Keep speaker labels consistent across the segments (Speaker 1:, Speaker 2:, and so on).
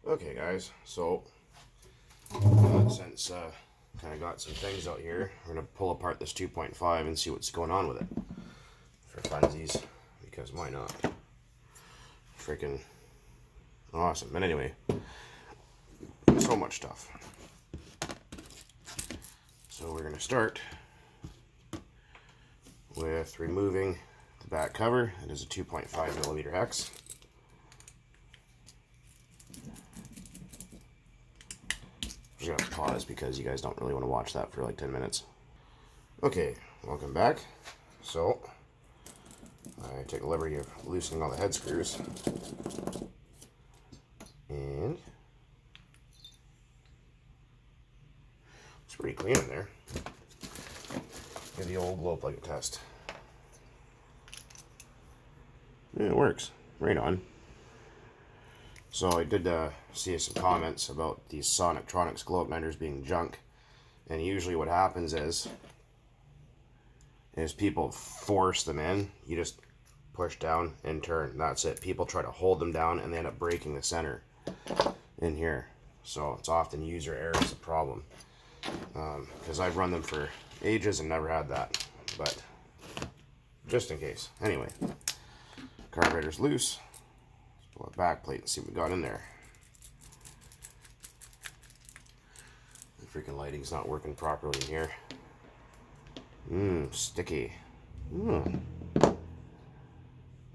Speaker 1: Okay guys, so since kind of got some things out here, we're going to pull apart this 2.5 and see what's going on with it for funsies, because why not? Freaking awesome. But anyway, so much stuff. So we're going to start with removing the back cover. It is a 2.5mm hex. I'm just going to pause because you guys don't really want to watch that for like 10 minutes. Okay, welcome back. So, I take the liberty of loosening all the head screws. And it's pretty clean in there. Give the old glow plug a test. Yeah, it works. Right on. So I did see some comments about these Sonictronics glow igniters being junk, and usually what happens is people force them in. You just push down and turn. That's it. People try to hold them down and they end up breaking the center in here. So it's often user error is a problem, because I've run them for ages and never had that, but just in case. Anyway, carburetor's loose. Pull the back plate and see what we got in there. The freaking lighting's not working properly in here. Sticky. Oh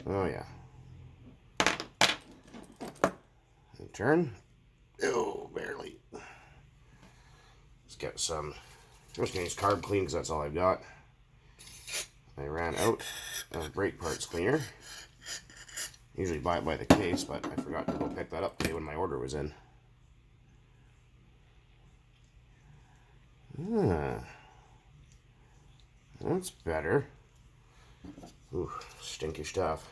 Speaker 1: yeah. And turn. Oh, barely. Let's get some. I'm just gonna use carb clean because that's all I've got. I ran out of brake parts cleaner. Usually buy it by the case, but I forgot to go pick that up today when my order was in. That's better. Ooh, stinky stuff.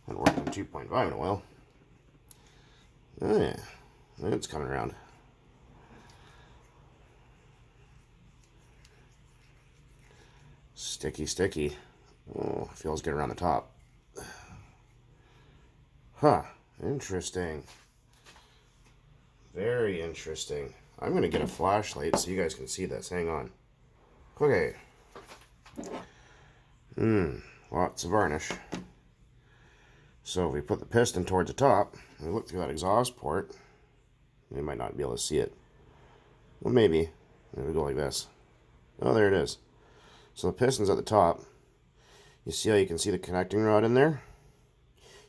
Speaker 1: Haven't worked on 2.5 in a while. Oh yeah, it's coming around. Sticky, sticky. Oh, feels good around the top. Huh, interesting. Very interesting. I'm going to get a flashlight so you guys can see this. Hang on. Okay. Lots of varnish. So if we put the piston towards the top, and we look through that exhaust port, you might not be able to see it. Well, maybe. There we go like this. Oh, there it is. So the piston's at the top. You see how you can see the connecting rod in there?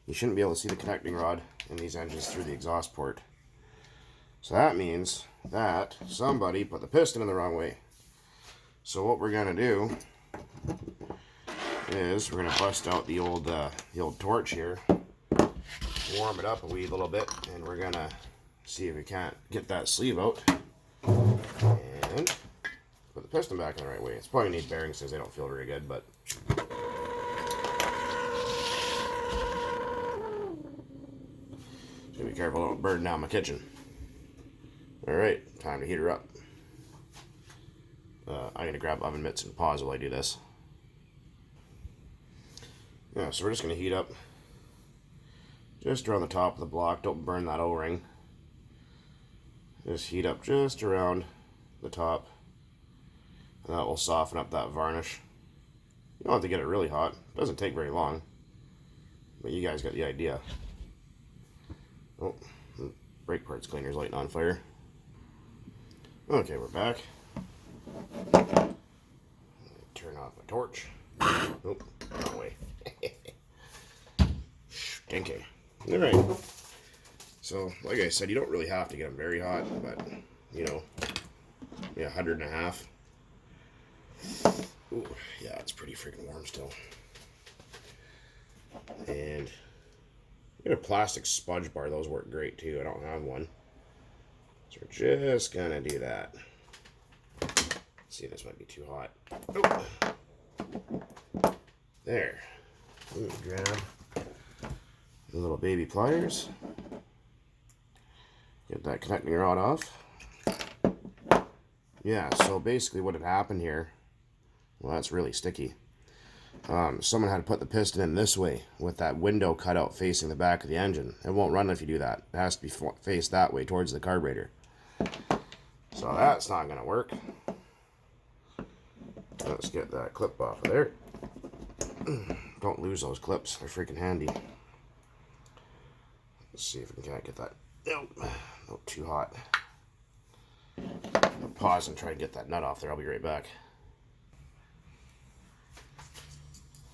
Speaker 1: You shouldn't be able to see the connecting rod in these engines through the exhaust port. So that means that somebody put the piston in the wrong way. So what we're going to do is we're going to bust out the old torch here, warm it up a wee little bit, and we're going to see if we can't get that sleeve out and put the piston back in the right way. It's probably need bearings since they don't feel very good, but be careful, don't burn down my kitchen. Alright, time to heat her up. I'm going to grab oven mitts and pause while I do this. Yeah, so we're just going to heat up just around the top of the block. Don't burn that O-ring. Just heat up just around the top. And that will soften up that varnish. You don't have to get it really hot. It doesn't take very long. But you guys got the idea. Oh, the brake parts cleaner's lighting on fire. Okay, we're back. Turn off my torch. Oh, wrong way. Stinky. Alright. So, like I said, you don't really have to get them very hot, but, you know, yeah, 100.5. Ooh, yeah, it's pretty freaking warm still. And get a plastic sponge bar. Those work great too. I don't have one. So we're just gonna do that. See, this might be too hot. Oh. There. Grab the little baby pliers. Get that connecting rod off. Yeah, so basically what had happened here, well, that's really sticky. Someone had to put the piston in this way with that window cut out facing the back of the engine. It won't run if you do that. It has to be faced that way towards the carburetor. So that's not going to work. Let's get that clip off of there. Don't lose those clips. They're freaking handy. Let's see if we can't get that. Nope. Not too hot. I'll pause and try to get that nut off there. I'll be right back.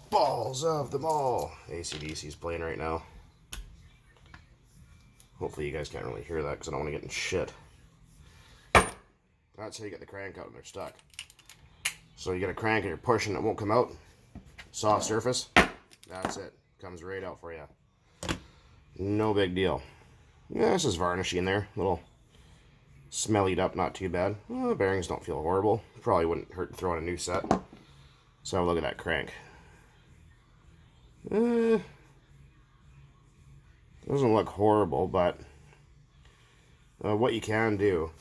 Speaker 1: Balls of them all. AC/DC's playing right now. Hopefully you guys can't really hear that because I don't want to get in shit. That's how you get the crank out and they're stuck. So you get a crank and you're pushing, it won't come out. Soft surface. That's it. Comes right out for you. No big deal. Yeah, this is varnishy in there. A little smellied up, not too bad. Well, the bearings don't feel horrible. Probably wouldn't hurt to throw in a new set. So have a look at that crank. Doesn't look horrible, but what you can do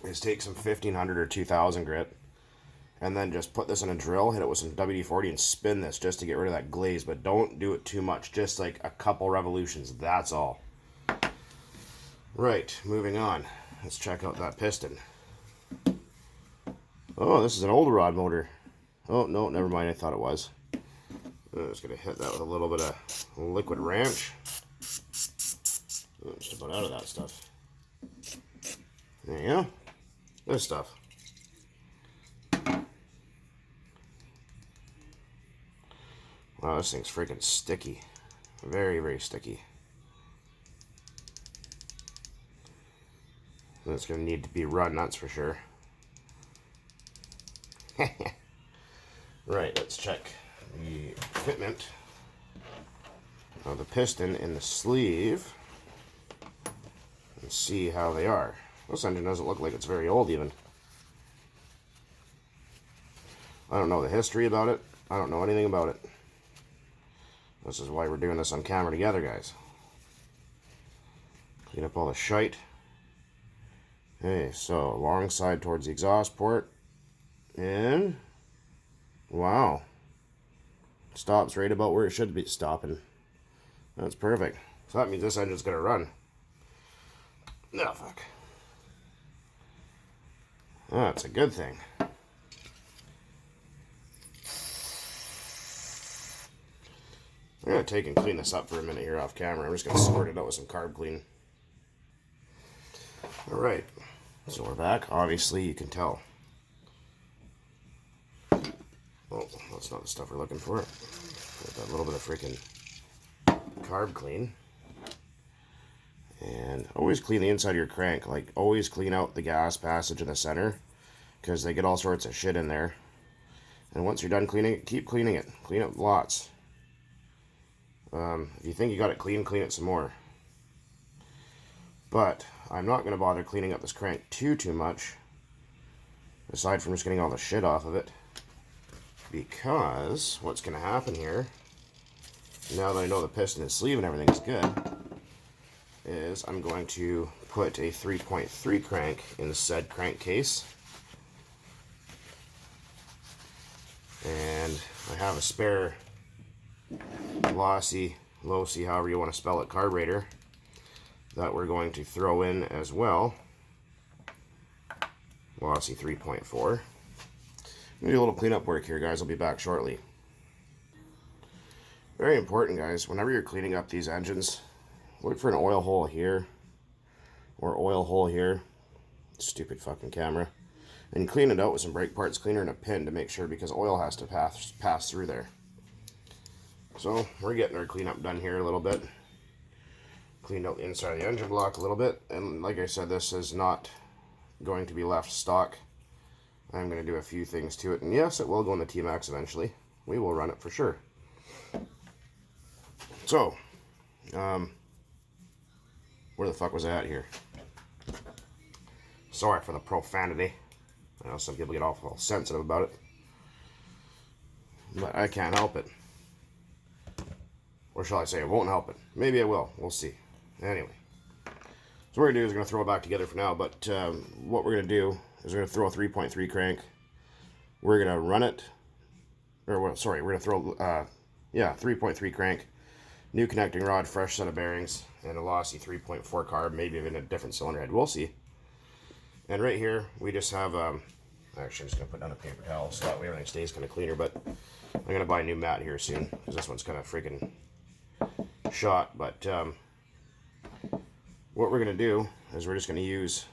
Speaker 1: is take some 1500 or 2000 grit and then just put this in a drill, hit it with some WD-40 and spin this just to get rid of that glaze, but don't do it too much, just like a couple revolutions, that's all. Right, moving on. Let's check out that piston. Oh, this is an old rod motor. Oh, no, never mind, I thought it was. I'm just going to hit that with a little bit of liquid ranch. Oh, just about out of that stuff. There you go. This stuff. Wow, this thing's freaking sticky. Very, very sticky. It's going to need to be run, that's for sure. Right, let's check the fitment of the piston in the sleeve and see how they are. This engine doesn't look like it's very old even. I don't know the history about it. I don't know anything about it. This is why we're doing this on camera together, guys. Clean up all the shite. Okay, so long side towards the exhaust port. And wow. Stops right about where it should be stopping. That's perfect. So that means this engine's gonna run. No, fuck. That's a good thing. I'm gonna take and clean this up for a minute here off camera. I'm just gonna squirt it out with some carb clean. Alright, so we're back. Obviously you can tell. Oh, that's not the stuff we're looking for. Get that little bit of freaking carb clean. And always clean the inside of your crank. Like, always clean out the gas passage in the center, because they get all sorts of shit in there. And once you're done cleaning it, keep cleaning it. Clean it lots. If you think you got it clean, clean it some more. But I'm not going to bother cleaning up this crank too much, aside from just getting all the shit off of it. Because what's going to happen here, now that I know the piston and sleeve and everything's good, is I'm going to put a 3.3 crank in the said crankcase. And I have a spare lossy, however you want to spell it, carburetor that we're going to throw in as well. Lossy 3.4. I'm going to do a little cleanup work here, guys. I'll be back shortly. Very important, guys. Whenever you're cleaning up these engines, look for an oil hole here or oil hole here. Stupid fucking camera. And clean it out with some brake parts cleaner and a pin to make sure, because oil has to pass through there. So we're getting our cleanup done here a little bit. Cleaned out the inside of the engine block a little bit. And like I said, this is not going to be left stock. I'm going to do a few things to it. And yes, it will go in the T-Max eventually. We will run it for sure. So, where the fuck was I at here? Sorry for the profanity. I know some people get awful sensitive about it. But I can't help it. Or shall I say, I won't help it. Maybe I will. We'll see. Anyway. So what we're going to do is we're going to throw it back together for now. But what we're going to do is we're going to throw a 3.3 crank. We're going to run it. or sorry, we're going to throw, 3.3 crank, new connecting rod, fresh set of bearings, and a lossy 3.4 carb, maybe even a different cylinder head. We'll see. And right here, we just have, actually I'm just going to put down a paper towel so that way everything stays kind of cleaner, but I'm going to buy a new mat here soon, because this one's kind of freaking shot. But what we're going to do is we're just going to use,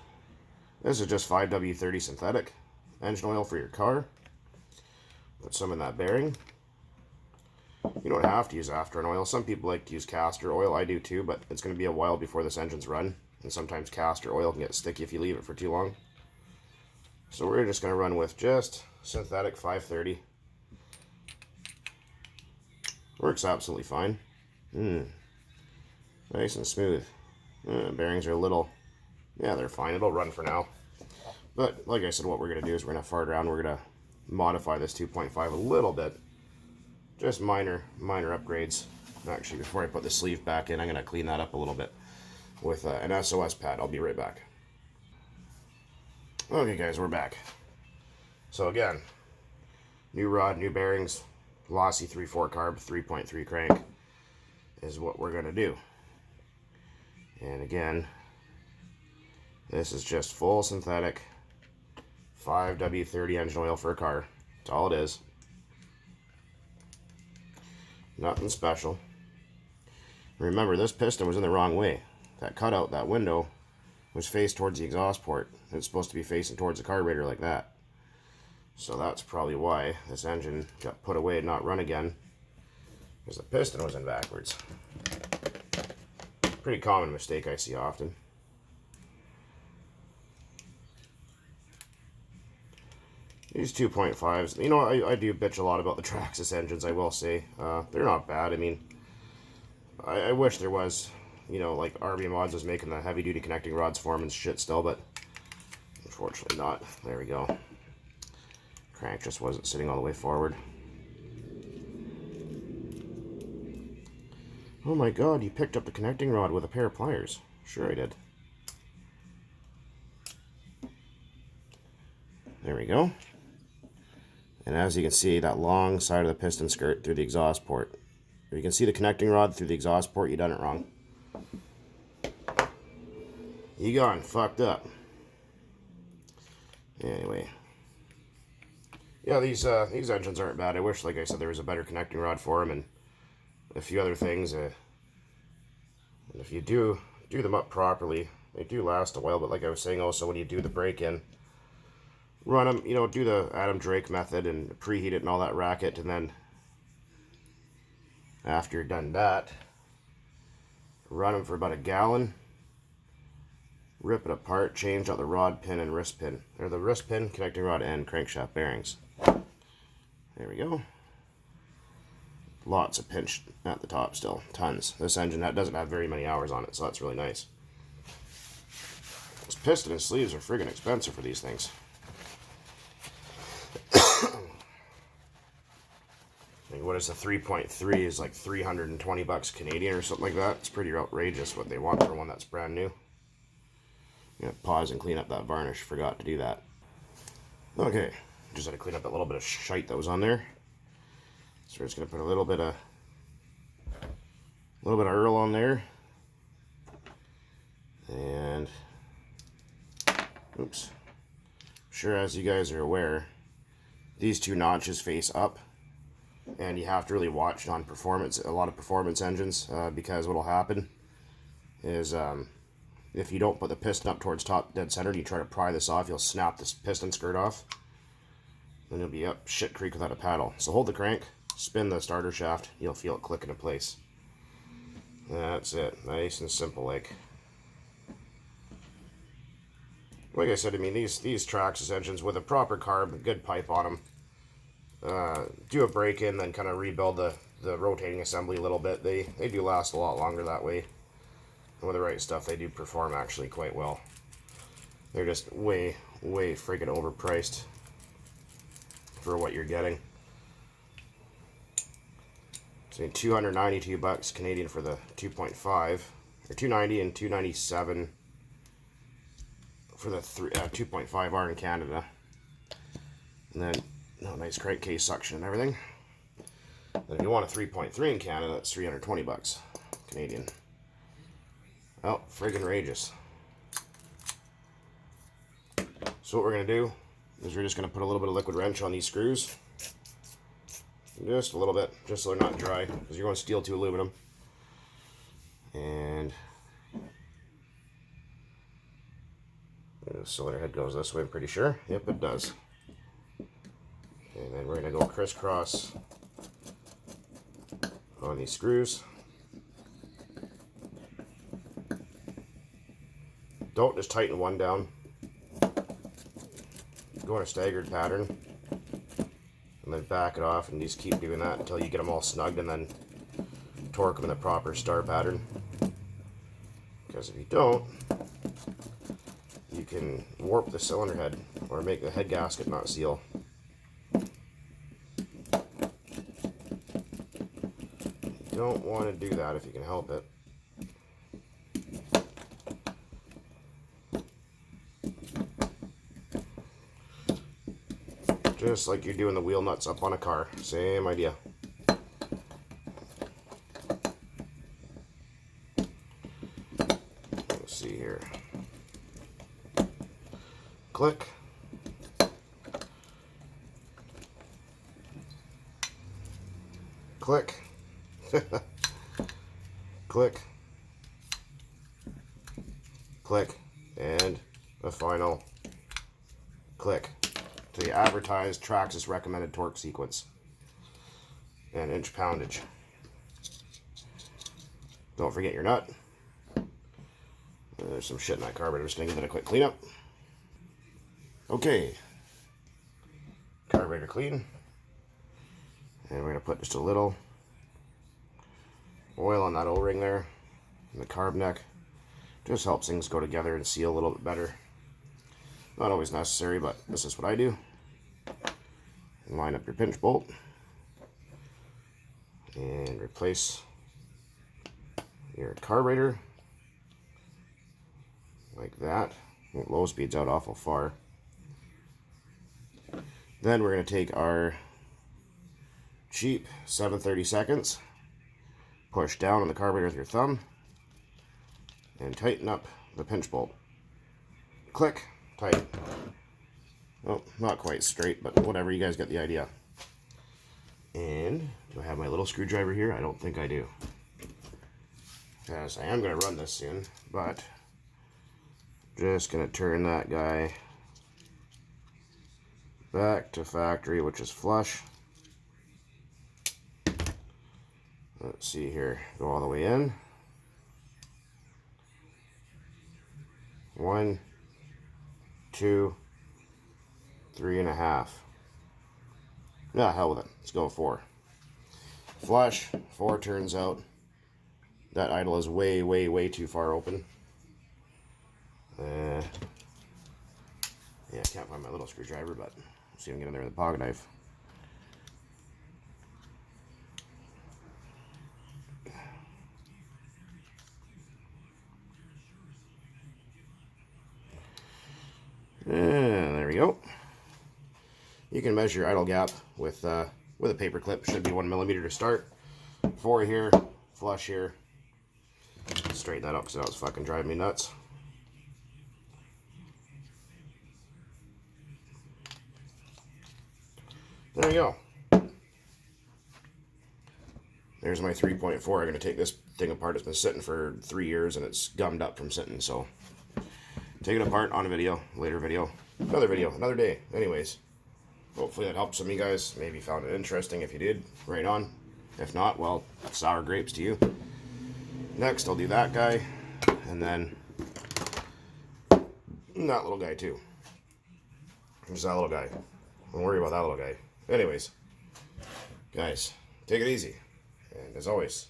Speaker 1: this is just 5W30 synthetic engine oil for your car. Put some in that bearing. You don't have to use after an oil. Some people like to use castor oil. I do too, but it's going to be a while before this engine's run. And sometimes castor oil can get sticky if you leave it for too long. So we're just going to run with just synthetic 530. Works absolutely fine. Nice and smooth. Bearings are a little, yeah, they're fine. It'll run for now. But like I said, what we're going to do is we're going to fart around. We're going to modify this 2.5 a little bit. Just minor upgrades. Actually, before I put the sleeve back in, I'm going to clean that up a little bit with an SOS pad. I'll be right back. Okay guys, we're back. So again, new rod, new bearings, lossy 3.4 carb, 3.3 crank is what we're going to do. And again, this is just full synthetic 5W30 engine oil for a car. That's all it is. Nothing special. Remember, this piston was in the wrong way. That cutout, that window, was faced towards the exhaust port. It's supposed to be facing towards the carburetor like that. So that's probably why this engine got put away and not run again, because the piston was in backwards. Pretty common mistake I see often. These 2.5s, you know, I do bitch a lot about the Traxxas engines, I will say. They're not bad. I mean, I wish there was, you know, like RB Mods was making the heavy-duty connecting rods for them and shit still, but unfortunately not. There we go. Crank just wasn't sitting all the way forward. Oh my god, you picked up the connecting rod with a pair of pliers. Sure I did. There we go. And as you can see, that long side of the piston skirt through the exhaust port. If you can see the connecting rod through the exhaust port, you done it wrong. You gone fucked up. Anyway. Yeah, these engines aren't bad. I wish, like I said, there was a better connecting rod for them and a few other things. And if you do them up properly, they do last a while. But like I was saying also, when you do the break-in, run them, you know, do the Adam Drake method and preheat it and all that racket, and then after you're done that, run them for about a gallon, rip it apart, change out the rod pin and wrist pin, or the wrist pin, connecting rod, and crankshaft bearings. There we go. Lots of pinch at the top still, tons. This engine doesn't have very many hours on it, so that's really nice. This piston and sleeves are friggin' expensive for these things. What is the 3.3 is like 320 bucks Canadian or something like that. It's pretty outrageous what they want for one that's brand new. I'm gonna pause and clean up that varnish. Forgot to do that. Okay, just had to clean up that little bit of shite that was on there. So we're just gonna put a little bit of Earl on there, and oops. Sure, as you guys are aware, these two notches face up. And you have to really watch on a lot of performance engines, because what will happen is if you don't put the piston up towards top dead center and you try to pry this off, you'll snap this piston skirt off. Then you'll be up shit creek without a paddle. So hold the crank, spin the starter shaft, you'll feel it click into place. That's it. Nice and simple. Like I said, I mean, these Traxxas engines with a proper carb, good pipe on them, do a break-in, then kind of rebuild the rotating assembly a little bit. They do last a lot longer that way. And with the right stuff, they do perform actually quite well. They're just way freaking overpriced for what you're getting. So 292 bucks Canadian for the 2.5, or 290 and 297 for the 2.5R in Canada. And then nice crankcase suction and everything. And if you want a 3.3 in Canada, that's 320 bucks Canadian. Oh, friggin' rageous. So what we're going to do is we're just going to put a little bit of liquid wrench on these screws. Just a little bit, just so they're not dry, because you're going steel to aluminum. And the cylinder head goes this way, I'm pretty sure. Yep, it does. And then we're going to go crisscross on these screws. Don't just tighten one down. Go in a staggered pattern. And then back it off and just keep doing that until you get them all snugged, and then torque them in the proper star pattern. Because if you don't, you can warp the cylinder head or make the head gasket not seal. You don't want to do that if you can help it. Just like you're doing the wheel nuts up on a car. Same idea. Let's see here. Click. Click. Click. Click. And the final click. To the advertised Traxxas recommended torque sequence and inch poundage. Don't forget your nut. There's some shit in that carburetor. Just gonna give it a quick cleanup. Okay, carburetor clean, and we're gonna put just a little oil on that O-ring there, and the carb neck. Just helps things go together and seal a little bit better. Not always necessary, but this is what I do. And line up your pinch bolt and replace your carburetor like that. Low speed's out awful far. Then we're going to take our cheap 7/32, push down on the carburetor with your thumb, and tighten up the pinch bolt. Click, tight. Well, not quite straight, but whatever, you guys get the idea. And do I have my little screwdriver here? I don't think I do. Yes, I am going to run this soon, but just going to turn that guy back to factory, which is flush. Let's see here. Go all the way in. 1, 2, 3.5. Yeah, hell with it. Let's go 4. Flush. 4 turns out. That idle is way, way, way too far open. Yeah, I can't find my little screwdriver, but let's see if I can get in there with a pocket knife. And there we go. You can measure your idle gap with a paper clip. Should be 1 millimeter to start. 4 here, flush here. Straighten that up because that was fucking driving me nuts. There you go. There's my 3.4. I'm going to take this thing apart. It's been sitting for 3 years and it's gummed up from sitting, so take it apart on a video, later video, another day. Anyways, hopefully that helped some of you guys. Maybe found it interesting. If you did, right on. If not, well, sour grapes to you. Next, I'll do that guy, and then that little guy too. Just that little guy. Don't worry about that little guy. Anyways, guys, take it easy. And as always,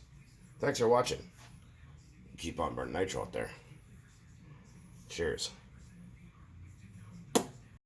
Speaker 1: thanks for watching. Keep on burning nitro out there. Cheers.